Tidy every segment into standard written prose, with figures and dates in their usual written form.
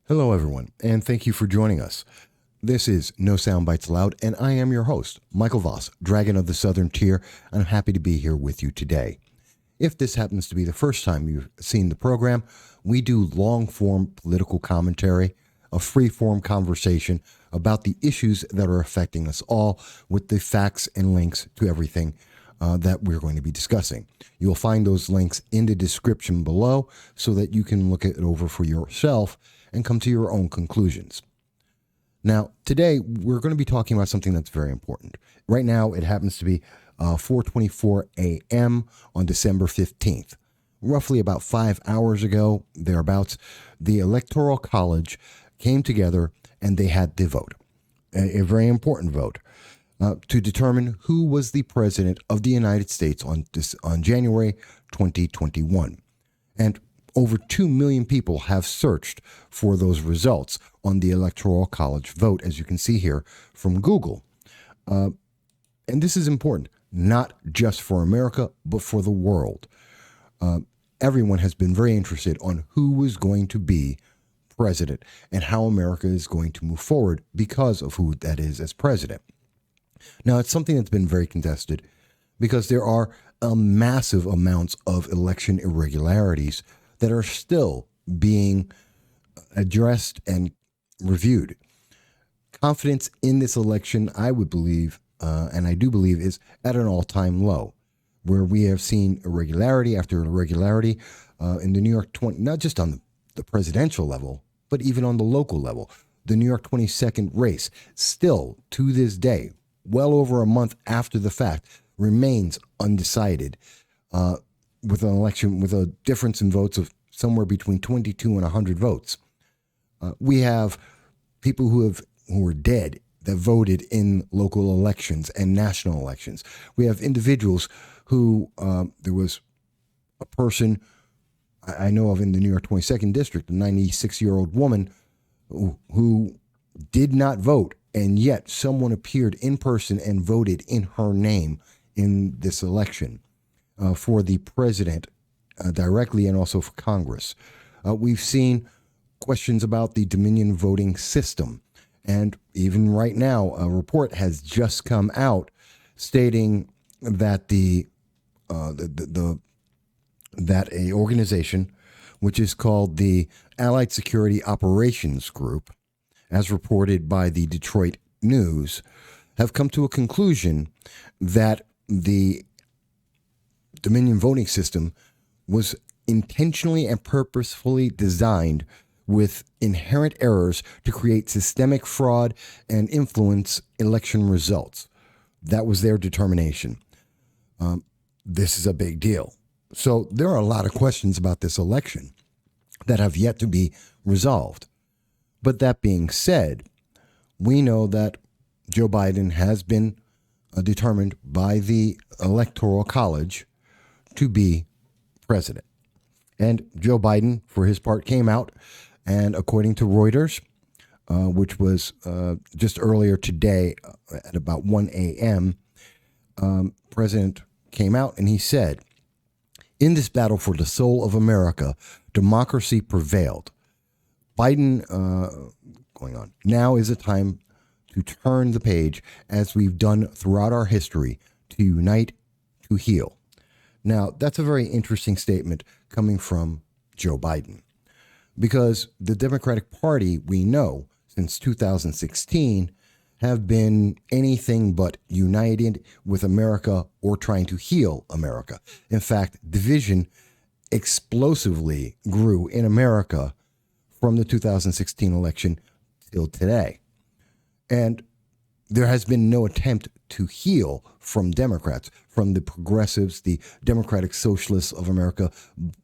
Hello, everyone, and thank you for joining us. This is No Soundbites Allowed, and I am your host, Michael Voss, Dragon of the Southern Tier, and I'm happy to be here with you today. If this happens to be the first time you've seen the program, we do long-form political commentary, a free-form conversation about the issues that are affecting us all with the facts and links to everything that we're going to be discussing. You'll find those links in the description below so that you can look it over for yourself and come to your own conclusions. Now, today we're going to be talking about something that's very important. Right now, it happens to be 4:24 a.m. on December 15th. Roughly about 5 hours ago, thereabouts, the Electoral College came together and they had the vote, a very important vote, to determine who was the president of the United States on January 2021. And over 2 million people have searched for those results on the Electoral College vote, as you can see here from Google. And this is important, not just for America, but for the world. Everyone has been very interested on who is going to be president and how America is going to move forward because of who that is as president. Now, it's something that's been very contested because there are massive amounts of election irregularities that are still being addressed and reviewed. Confidence in this election, I would believe, and I do believe, is at an all-time low, where we have seen irregularity after irregularity in the New York 20, not just on the presidential level, but even on the local level. The New York 22nd race, still to this day, well over a month after the fact, remains undecided, with an election with a difference in votes of somewhere between 22 and 100 votes. We have people who are dead that voted in local elections and national elections. We have individuals who, there was a person I know of in the New York 22nd District, a 96-year-old woman who did not vote, and yet someone appeared in person and voted in her name in this election for the president directly and also for Congress. We've seen questions about the Dominion voting system. And even right now, a report has just come out stating that that a organization, which is called the Allied Security Operations Group, as reported by the Detroit News, have come to a conclusion that the Dominion voting system was intentionally and purposefully designed with inherent errors to create systemic fraud and influence election results. That was their determination. This is a big deal. So there are a lot of questions about this election that have yet to be resolved. But that being said, we know that Joe Biden has been determined by the Electoral College to be president. And Joe Biden, for his part, came out, and according to Reuters, which was just earlier today at about 1 a.m., President came out and he said, "In this battle for the soul of America, democracy prevailed. Biden, going on, now is a time to turn the page as we've done throughout our history, to unite, to heal." Now, that's a very interesting statement coming from Joe Biden, because the Democratic Party, we know, since 2016, have been anything but united with America or trying to heal America. In fact, division explosively grew in America from the 2016 election till today. And there has been no attempt to heal from Democrats, from the progressives, the Democratic Socialists of America,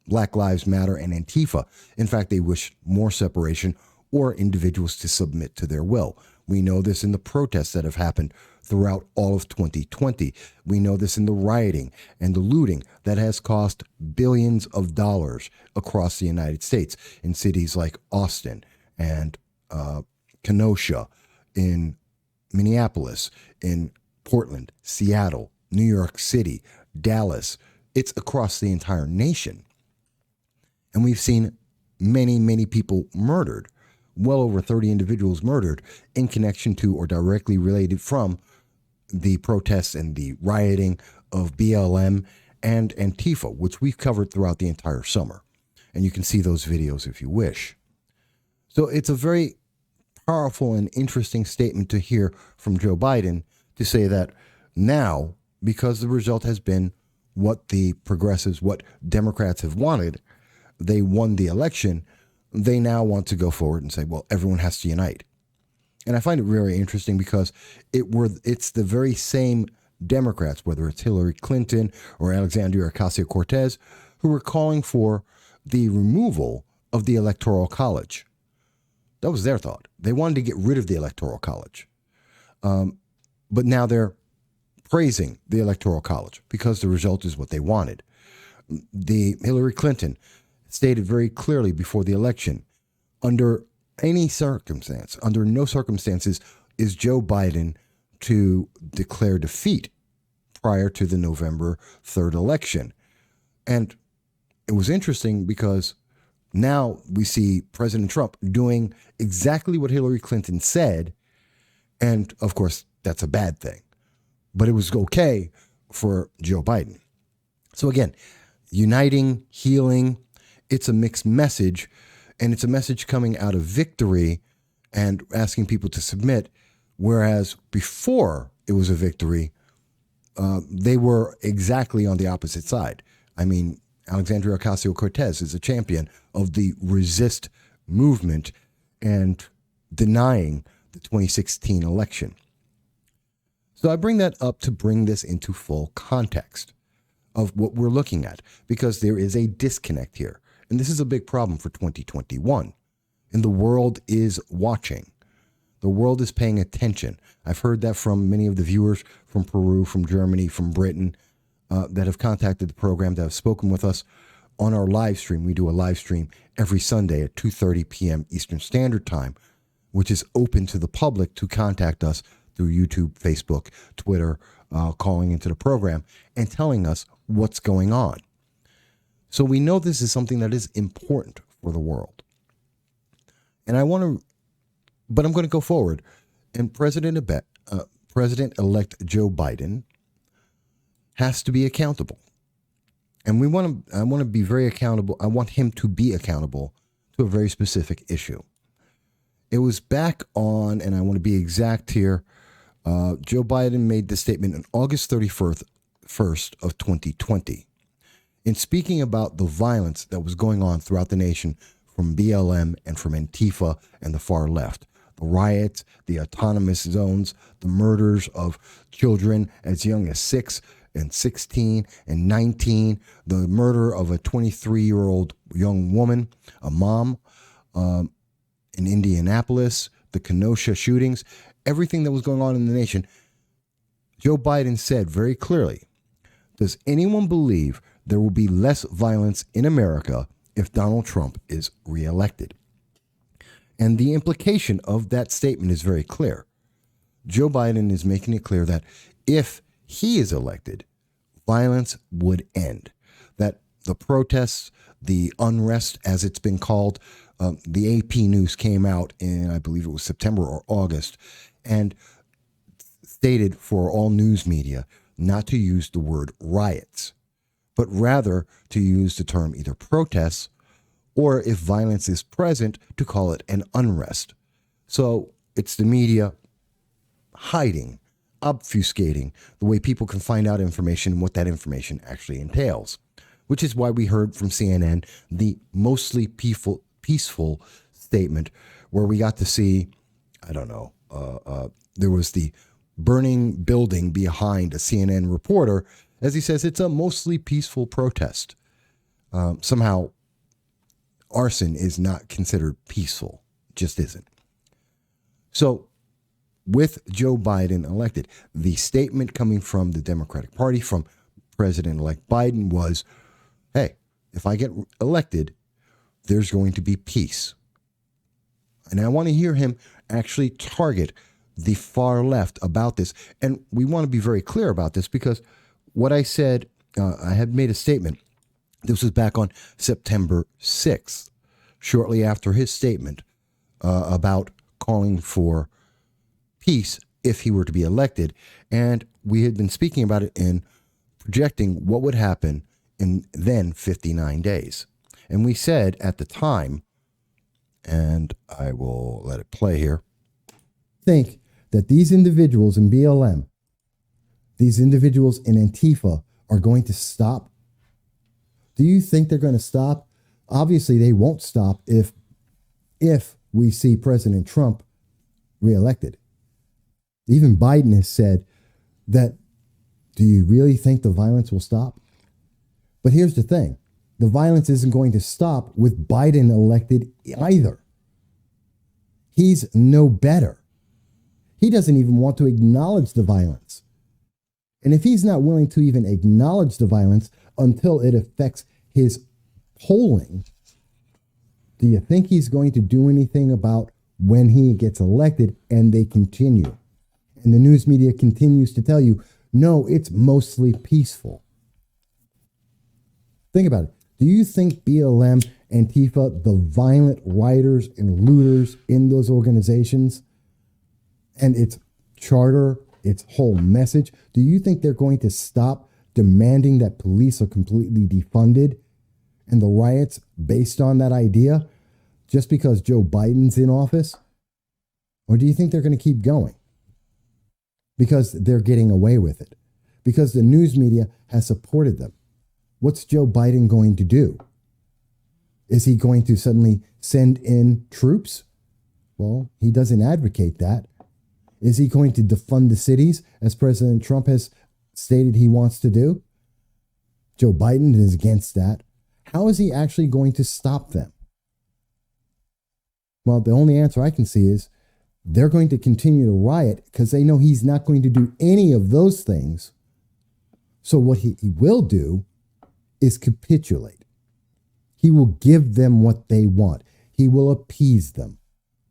Black Lives Matter, and Antifa. In fact, they wish more separation or individuals to submit to their will. We know this in the protests that have happened throughout all of 2020. We know this in the rioting and the looting that has cost billions of dollars across the United States in cities like Austin and Kenosha, in Minneapolis, in Portland, Seattle, New York City, Dallas. It's across the entire nation. And we've seen many, many people murdered. well over 30 individuals murdered in connection to or directly related from the protests and the rioting of BLM and Antifa, which we've covered throughout the entire summer. And you can see those videos if you wish. So it's a very powerful and interesting statement to hear from Joe Biden to say that now, because the result has been what the progressives, what Democrats have wanted, they won the election, they now want to go forward and say, well, everyone has to unite. And I find it very interesting because it's the very same Democrats, whether it's Hillary Clinton or Alexandria Ocasio-Cortez, who were calling for the removal of the Electoral College. That was their thought. They wanted to get rid of the Electoral College. But now they're praising the Electoral College because the result is what they wanted. The Hillary Clinton stated very clearly before the election, under no circumstances is Joe Biden to declare defeat prior to the November 3rd election. And it was interesting because now we see President Trump doing exactly what Hillary Clinton said. And of course, that's a bad thing. But it was okay for Joe Biden. So again, uniting, healing, it's a mixed message. And it's a message coming out of victory and asking people to submit. Whereas before it was a victory, they were exactly on the opposite side. I mean, Alexandria Ocasio-Cortez is a champion of the resist movement and denying the 2016 election. So I bring that up to bring this into full context of what we're looking at, because there is a disconnect here. And this is a big problem for 2021. And the world is watching. The world is paying attention. I've heard that from many of the viewers from Peru, from Germany, from Britain, that have contacted the program, that have spoken with us on our live stream. We do a live stream every Sunday at 2:30 p.m. Eastern Standard Time, which is open to the public to contact us through YouTube, Facebook, Twitter, calling into the program and telling us what's going on. So we know this is something that is important for the world. And I'm going to go forward. And President-elect Joe Biden has to be accountable. And I want to be very accountable. I want him to be accountable to a very specific issue. It was back on, and I want to be exact here, Joe Biden made this statement on August 31st of 2020. In speaking about the violence that was going on throughout the nation from BLM and from Antifa and the far left, the riots, the autonomous zones, the murders of children as young as 6 and 16 and 19, the murder of a 23-year-old young woman, a mom, in Indianapolis, the Kenosha shootings, everything that was going on in the nation. Joe Biden said very clearly, does anyone believe there will be less violence in America if Donald Trump is reelected? And the implication of that statement is very clear. Joe Biden is making it clear that if he is elected, violence would end. That the protests, the unrest, as it's been called, the AP News came out in, I believe it was September or August, and stated for all news media not to use the word riots, but rather to use the term either protests, or if violence is present, to call it an unrest. So it's the media hiding, obfuscating the way people can find out information and what that information actually entails, which is why we heard from CNN the mostly peaceful statement where we got to see, there was the burning building behind a CNN reporter, as he says, it's a mostly peaceful protest. Somehow arson is not considered peaceful, just isn't. So with Joe Biden elected, the statement coming from the Democratic Party, from President-elect Biden was, hey, if I get elected, there's going to be peace. And I want to hear him actually target the far left about this. And we want to be very clear about this because what I said, I had made a statement. This was back on September 6th, shortly after his statement about calling for peace if he were to be elected. And we had been speaking about it in projecting what would happen in then 59 days. And we said at the time, and I will let it play here, think that these individuals in BLM, these individuals in Antifa are going to stop. Do you think they're going to stop? Obviously, they won't stop if we see President Trump reelected. Even Biden has said that, do you really think the violence will stop? But here's the thing. The violence isn't going to stop with Biden elected either. He's no better. He doesn't even want to acknowledge the violence. And if he's not willing to even acknowledge the violence until it affects his polling, do you think he's going to do anything about when he gets elected and they continue? And the news media continues to tell you, no, it's mostly peaceful. Think about it. Do you think BLM, Antifa, the violent rioters and looters in those organizations, and its charter, its whole message, do you think they're going to stop demanding that police are completely defunded and the riots based on that idea just because Joe Biden's in office? Or do you think they're going to keep going because they're getting away with it? Because the news media has supported them. What's Joe Biden going to do? Is he going to suddenly send in troops? Well, he doesn't advocate that. Is he going to defund the cities as President Trump has stated he wants to do? Joe Biden is against that. How is he actually going to stop them? Well, the only answer I can see is they're going to continue to riot because they know he's not going to do any of those things. So what he will do is capitulate. He will give them what they want. He will appease them.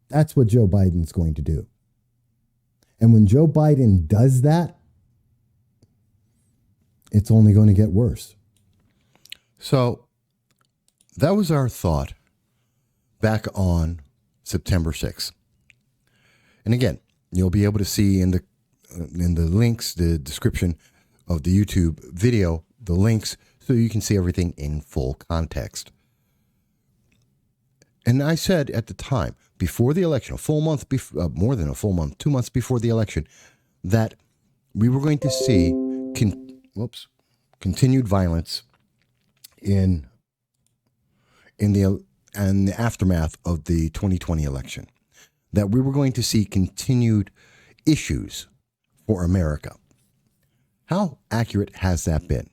That's what Joe Biden's going to do. And when Joe Biden does that, it's only going to get worse. So that was our thought back on September 6th. And again, you'll be able to see in the links, the description of the YouTube video, the links, so you can see everything in full context. And I said at the time, before the election, a full month, more than a full month, 2 months before the election, that we were going to see continued violence in the aftermath of the 2020 election, that we were going to see continued issues for America. How accurate has that been?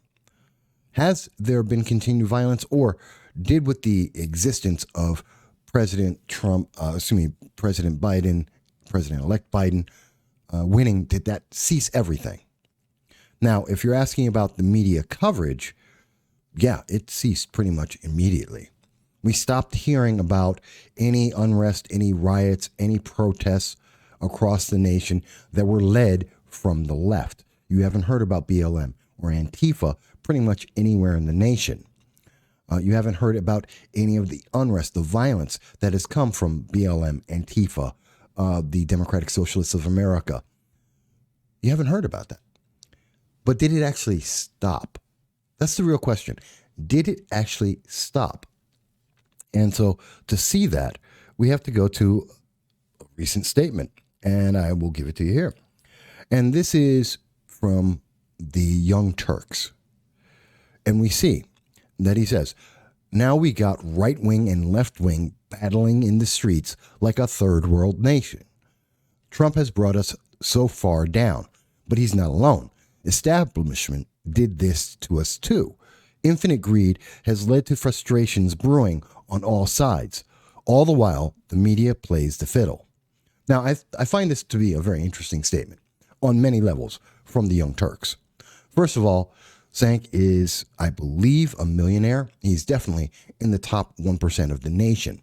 Has there been continued violence, or did with the existence of President Biden, President-elect Biden winning, did that cease everything? Now, if you're asking about the media coverage, yeah, it ceased pretty much immediately. We stopped hearing about any unrest, any riots, any protests across the nation that were led from the left. You haven't heard about BLM or Antifa pretty much anywhere in the nation. You haven't heard about any of the unrest, the violence that has come from BLM, Antifa, the Democratic Socialists of America. You haven't heard about that. But did it actually stop? That's the real question. Did it actually stop? And so to see that, we have to go to a recent statement, and I will give it to you here. And this is from the Young Turks. And we see that he says, now we got right wing and left wing battling in the streets like a third world nation. Trump has brought us so far down, but he's not alone. Establishment did this to us too. Infinite greed has led to frustrations brewing on all sides. All the while, the media plays the fiddle. Now, I find this to be a very interesting statement on many levels from the Young Turks. First of all, Zank is, I believe, a millionaire. He's definitely in the top 1% of the nation.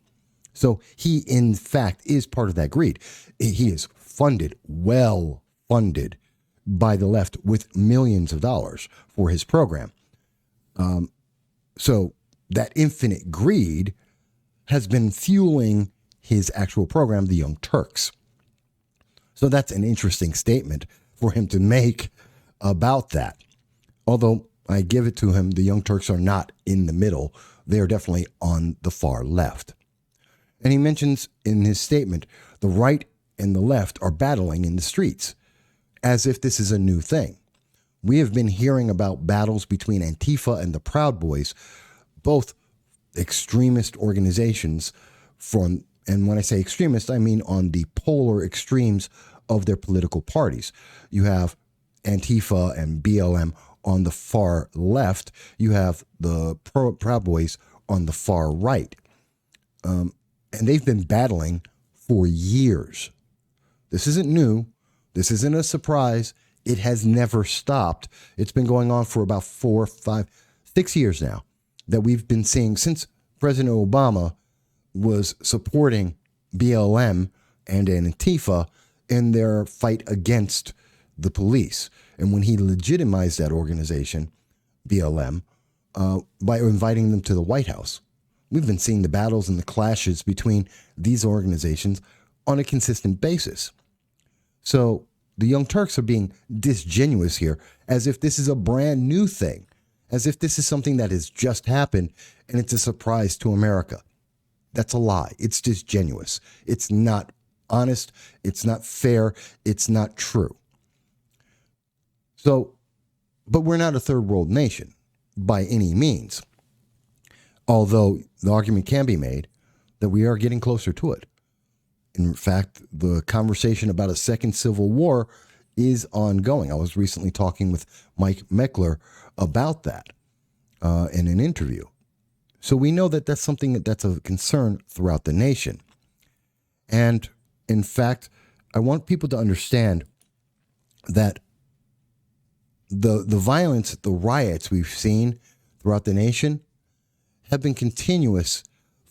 So he, in fact, is part of that greed. He is funded, well funded by the left with millions of dollars for his program. So that infinite greed has been fueling his actual program, the Young Turks. So that's an interesting statement for him to make about that. Although I give it to him, the Young Turks are not in the middle. They are definitely on the far left. And he mentions in his statement, the right and the left are battling in the streets, as if this is a new thing. We have been hearing about battles between Antifa and the Proud Boys, both extremist organizations and when I say extremist, I mean on the polar extremes of their political parties. You have Antifa and BLM on the far left. You have the Proud Boys on the far right. And they've been battling for years. This isn't new. This isn't a surprise. It has never stopped. It's been going on for about 4, 5, 6 years now that we've been seeing since President Obama was supporting BLM and Antifa in their fight against the police. And when he legitimized that organization, BLM, by inviting them to the White House. We've been seeing the battles and the clashes between these organizations on a consistent basis. So the Young Turks are being disingenuous here, as if this is a brand new thing, as if this is something that has just happened and it's a surprise to America. That's a lie. It's disingenuous. It's not honest. It's not fair. It's not true. So, but we're not a third world nation by any means, although the argument can be made that we are getting closer to it. In fact, the conversation about a second civil war is ongoing. I was recently talking with Mike Meckler about that in an interview. So we know that that's something that's of concern throughout the nation. And in fact, I want people to understand that the violence, the riots we've seen throughout the nation have been continuous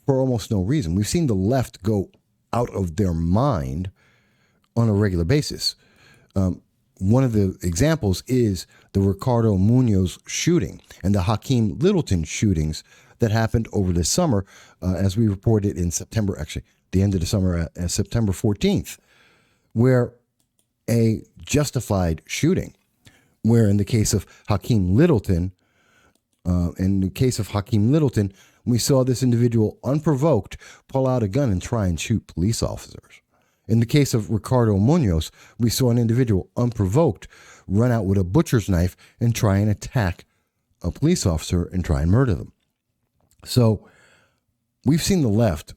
for almost no reason. We've seen the left go out of their mind on a regular basis. One of the examples is the Ricardo Munoz shooting and the Hakeem Littleton shootings that happened over the summer, as we reported in September, actually, the end of the summer, September 14th, where a justified shooting, where in the case of Hakeem Littleton, we saw this individual unprovoked pull out a gun and try and shoot police officers. In the case of Ricardo Munoz, we saw an individual unprovoked run out with a butcher's knife and try and attack a police officer and try and murder them. So we've seen the left,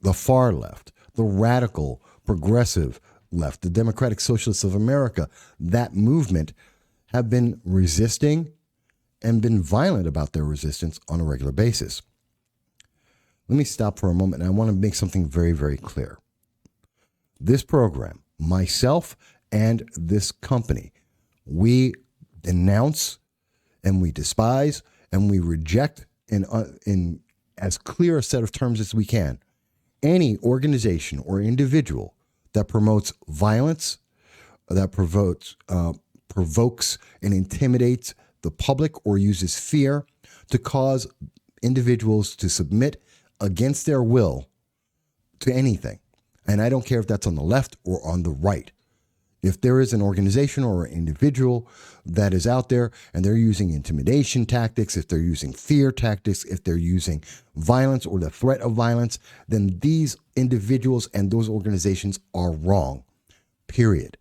the far left, the radical, progressive left, the Democratic Socialists of America, that movement have been resisting and been violent about their resistance on a regular basis. Let me stop for a moment, and I want to make something very, very clear. This program, myself and this company, we denounce and we despise and we reject in as clear a set of terms as we can any organization or individual that promotes violence, that provokes and intimidates the public or uses fear to cause individuals to submit against their will to anything. And I don't care if that's on the left or on the right. If there is an organization or an individual that is out there and they're using intimidation tactics, if they're using fear tactics, if they're using violence or the threat of violence, then these individuals and those organizations are wrong, period.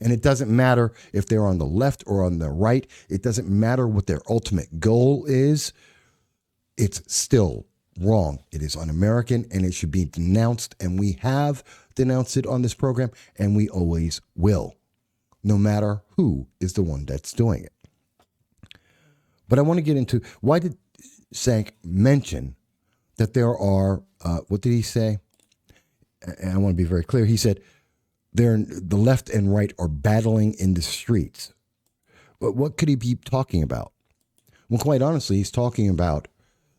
And it doesn't matter if they're on the left or on the right. It doesn't matter what their ultimate goal is. It's still wrong. It is un-American and it should be denounced. And we have denounced it on this program and we always will, no matter who is the one that's doing it. But I want to get into, why did Sank mention that there are, what did he say? And I want to be very clear. He said, the left and right are battling in the streets. But what could he be talking about? Well, quite honestly, he's talking about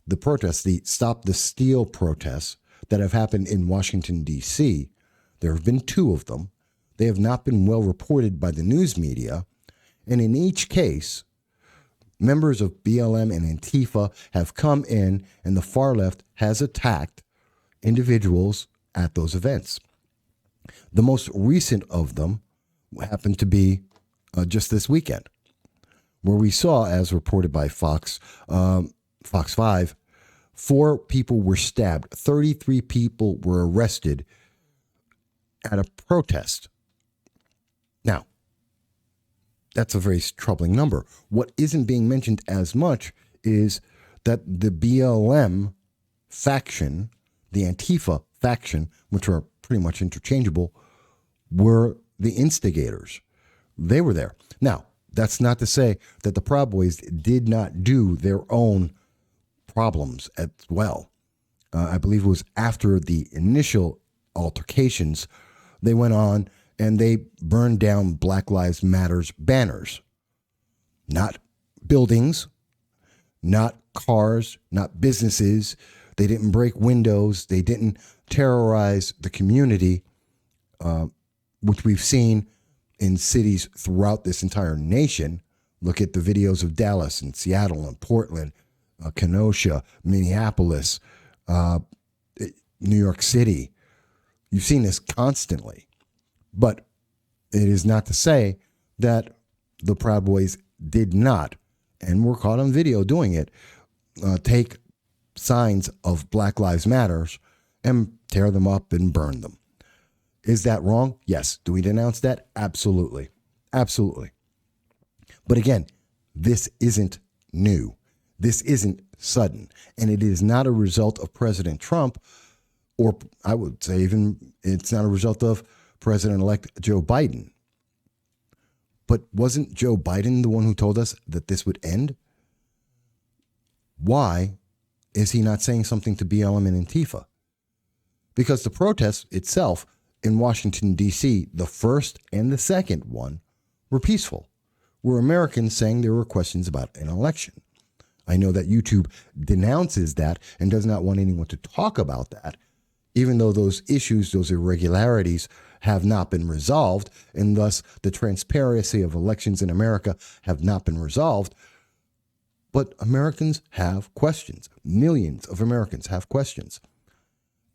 the protests, the Stop the Steal protests that have happened in Washington, D.C. There have been 2 of them. They have not been well reported by the news media. And in each case, members of BLM and Antifa have come in and the far left has attacked individuals at those events. The most recent of them happened to be just this weekend, where we saw, as reported by Fox 5, 4 people were stabbed, 33 people were arrested at a protest. Now, that's a very troubling number. What isn't being mentioned as much is that the BLM faction, the Antifa faction, which are pretty much interchangeable, were the instigators. They were there. Now, that's not to say that the Proud Boys did not do their own problems as well. I believe it was after the initial altercations, they went on and they burned down Black Lives Matter's banners. Not buildings, not cars, not businesses. They didn't break windows. They didn't terrorize the community, which we've seen in cities throughout this entire nation. Look at the videos of Dallas and Seattle and Portland, Kenosha, Minneapolis, New York City. You've seen this constantly. But it is not to say that the Proud Boys did not, and were caught on video doing it, take signs of Black Lives Matters and tear them up and burn them. Is that wrong? Yes. Do we denounce that? Absolutely. Absolutely. But again, this isn't new. This isn't sudden. And it is not a result of President Trump, or I would say even it's not a result of President-elect Joe Biden. But wasn't Joe Biden the one who told us that this would end? Why is he not saying something to BLM and Antifa? Because the protest itself in Washington, D.C., the first and the second one, were peaceful, were Americans saying there were questions about an election. I know that YouTube denounces that and does not want anyone to talk about that, even though those issues, those irregularities have not been resolved, and thus the transparency of elections in America have not been resolved. But Americans have questions. Millions of Americans have questions.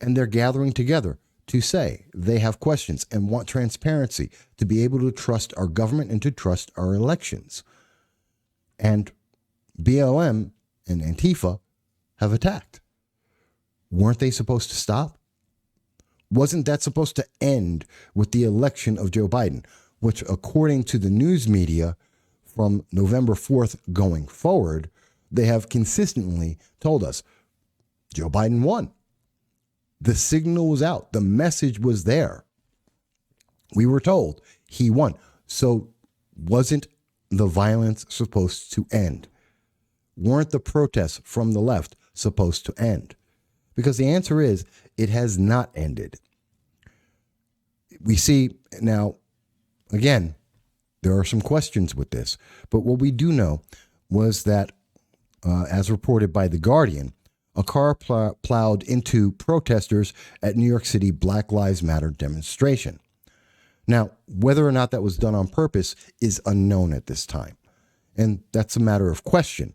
And they're gathering together to say they have questions and want transparency, to be able to trust our government and to trust our elections. And BLM and Antifa have attacked. Weren't they supposed to stop? Wasn't that supposed to end with the election of Joe Biden, which, according to the news media from November 4th going forward, they have consistently told us Joe Biden won. The signal was out. The message was there. We were told he won. So wasn't the violence supposed to end? Weren't the protests from the left supposed to end? Because the answer is it has not ended. We see now, again, there are some questions with this, but what we do know was that, as reported by The Guardian, a car plowed into protesters at New York City Black Lives Matter demonstration. Now, whether or not that was done on purpose is unknown at this time, and that's a matter of question.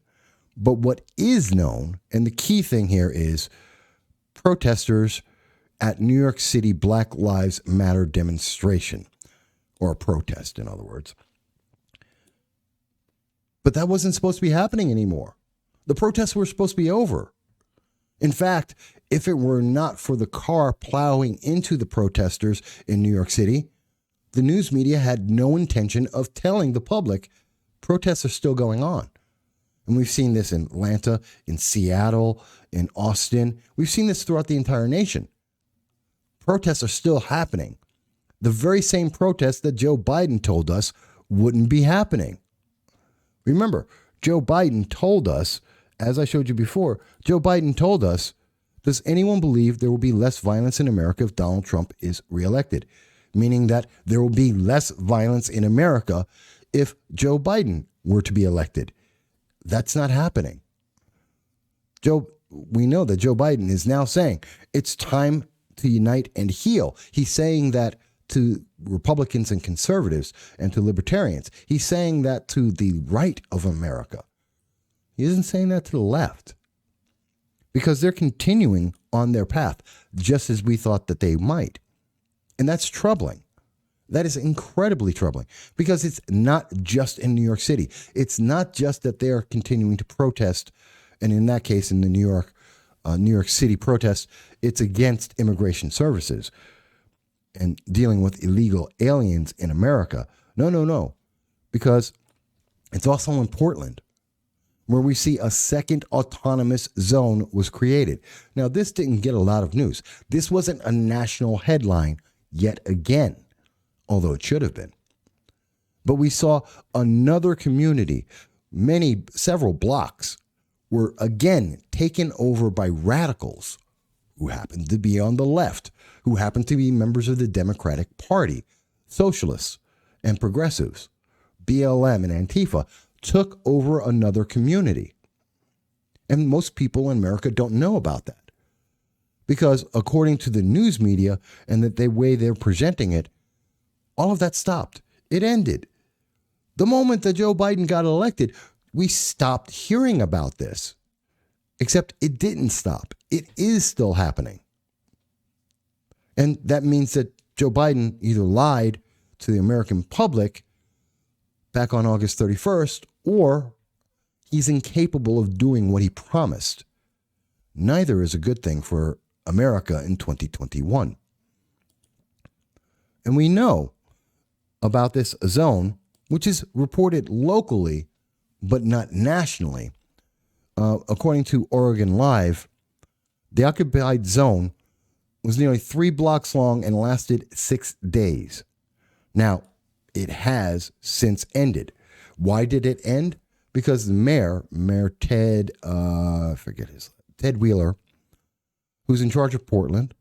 But what is known, and the key thing here is, protesters at New York City Black Lives Matter demonstration, or a protest, in other words. But that wasn't supposed to be happening anymore. The protests were supposed to be over. In fact, if it were not for the car plowing into the protesters in New York City, the news media had no intention of telling the public protests are still going on. And we've seen this in Atlanta, in Seattle, in Austin. We've seen this throughout the entire nation. Protests are still happening. The very same protests that Joe Biden told us wouldn't be happening. Remember, Joe Biden told us, as I showed you before, Joe Biden told us, does anyone believe there will be less violence in America if Donald Trump is reelected? Meaning that there will be less violence in America if Joe Biden were to be elected. That's not happening. We know that Joe Biden is now saying it's time to unite and heal. He's saying that to Republicans and conservatives and to libertarians. He's saying that to the right of America. He isn't saying that to the left. because they're continuing on their path, just as we thought that they might. And that's troubling. That is incredibly troubling, because it's not just in New York City. It's not just that they're continuing to protest, and in that case, in the New York City protest, it's against immigration services and dealing with illegal aliens in America. No, because it's also in Portland, where we see a second autonomous zone was created. Now, this didn't get a lot of news. This wasn't a national headline yet again, although it should have been. But we saw another community, several blocks, were again taken over by radicals who happened to be on the left, who happened to be members of the Democratic Party, socialists and progressives. BLM and Antifa took over another community. And most people in America don't know about that. Because according to the news media and the way they're presenting it, all of that stopped. It ended. The moment that Joe Biden got elected, we stopped hearing about this. Except it didn't stop. It is still happening. And that means that Joe Biden either lied to the American public back on August 31st, or he's incapable of doing what he promised. Neither is a good thing for America in 2021. And we know about this zone, which is reported locally, but not nationally. According to Oregon Live, the occupied zone was nearly 3 blocks long and lasted 6 days. Now, it has since ended. Why did it end? Because the Mayor Ted Wheeler, who's in charge of Portland,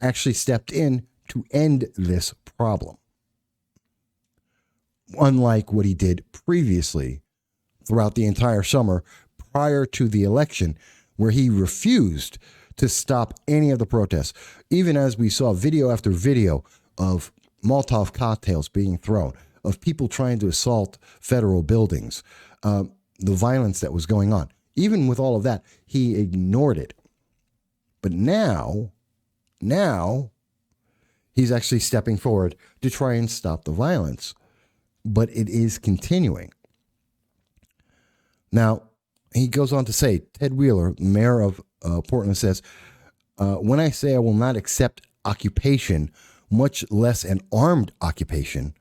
actually stepped in to end this problem. Unlike what he did previously throughout the entire summer prior to the election, where he refused to stop any of the protests, even as we saw video after video of Molotov cocktails being thrown, of people trying to assault federal buildings, the violence that was going on. Even with all of that, he ignored it. But now he's actually stepping forward to try and stop the violence. But it is continuing. Now, he goes on to say, Ted Wheeler, mayor of Portland, says, when I say I will not accept occupation, much less an armed occupation,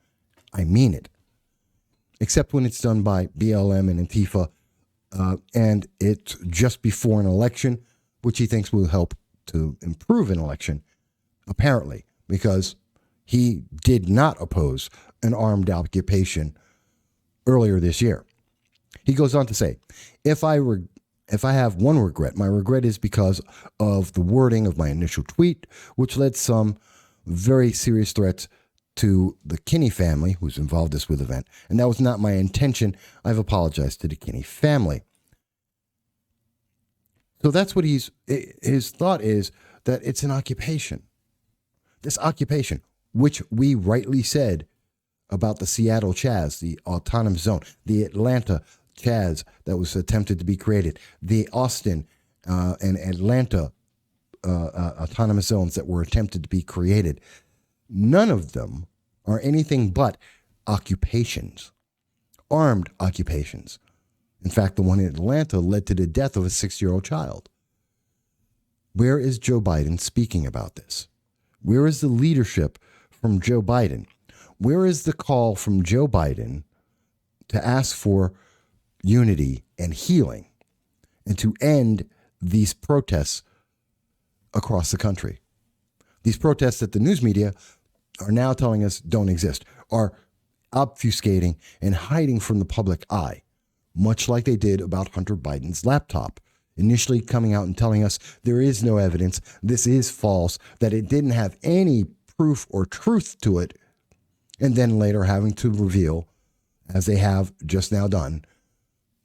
I mean it. Except when it's done by BLM and Antifa, and it's just before an election, which he thinks will help to improve an election, apparently, because he did not oppose an armed occupation earlier this year. He goes on to say, if I have one regret, my regret is because of the wording of my initial tweet, which led some very serious threats to the Kinney family, who's involved in this with event. And that was not my intention. I've apologized to the Kinney family. So that's what his thought is, that it's an occupation. This occupation, which we rightly said about the Seattle Chaz, the autonomous zone, the Atlanta Chaz that was attempted to be created, the Austin and Atlanta autonomous zones that were attempted to be created. None of them are anything but occupations, armed occupations. In fact, the one in Atlanta led to the death of a 6-year-old child. Where is Joe Biden speaking about this? Where is the leadership from Joe Biden? Where is the call from Joe Biden to ask for unity and healing and to end these protests across the country? These protests that the news media are now telling us don't exist, are obfuscating and hiding from the public eye, much like they did about Hunter Biden's laptop, initially coming out and telling us there is no evidence, this is false, that it didn't have any proof or truth to it, and then later having to reveal, as they have just now done,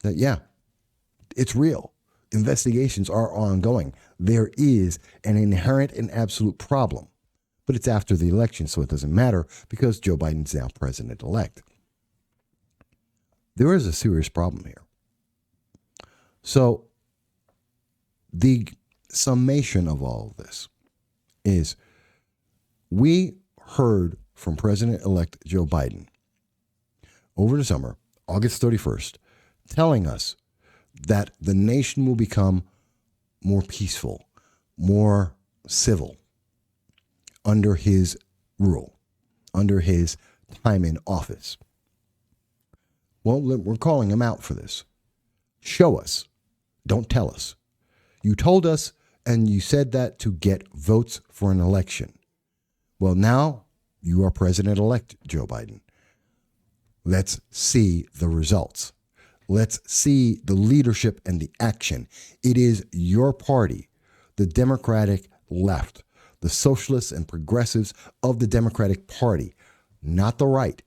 that, yeah, it's real. Investigations are ongoing. There is an inherent and absolute problem. But it's after the election, so it doesn't matter because Joe Biden's now president-elect. There is a serious problem here. So the summation of all of this is we heard from President-elect Joe Biden over the summer, August 31st, telling us that the nation will become more peaceful, more civil under his rule, under his time in office. Well, we're calling him out for this. Show us. Don't tell us. You told us, and you said that to get votes for an election. Well, now you are President-elect Joe Biden. Let's see the results. Let's see the leadership and the action. It is your party, the Democratic left, the socialists and progressives of the Democratic Party, not the right.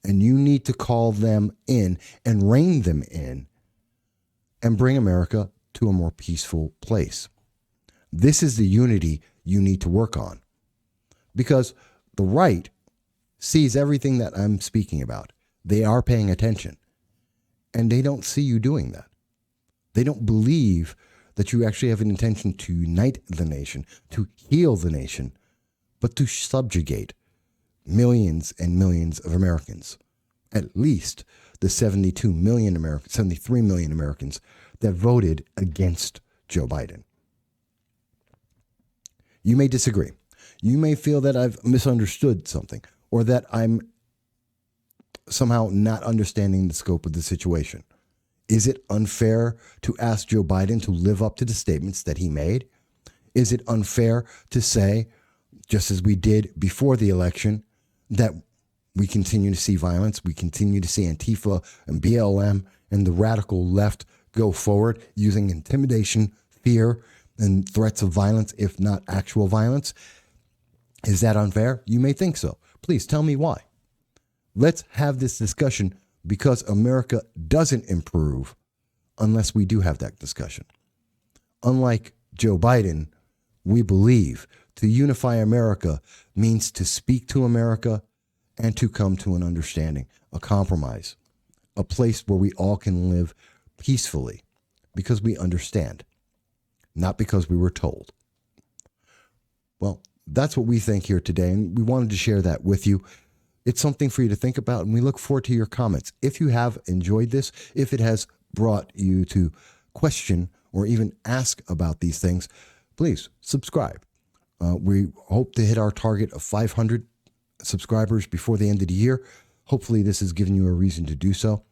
And you need to call them in and rein them in and bring America to a more peaceful place. This is the unity you need to work on, because the right sees everything that I'm speaking about. They are paying attention, and they don't see you doing that. They don't believe that you actually have an intention to unite the nation, to heal the nation, but to subjugate millions and millions of Americans, at least the 73 million Americans that voted against Joe Biden. You may disagree. You may feel that I've misunderstood something, or that I'm somehow not understanding the scope of the situation. Is it unfair to ask Joe Biden to live up to the statements that he made? Is it unfair to say, just as we did before the election, that we continue to see violence, we continue to see Antifa and BLM and the radical left go forward using intimidation, fear, and threats of violence, if not actual violence? Is that unfair? You may think so. Please tell me why. Let's have this discussion, because America doesn't improve unless we do have that discussion. Unlike Joe Biden, we believe to unify America means to speak to America and to come to an understanding, a compromise, a place where we all can live peacefully because we understand, not because we were told. Well, that's what we think here today, and we wanted to share that with you. It's something for you to think about, and we look forward to your comments. If you have enjoyed this, if it has brought you to question or even ask about these things, please subscribe. We hope to hit our target of 500 subscribers before the end of the year. Hopefully this has given you a reason to do so.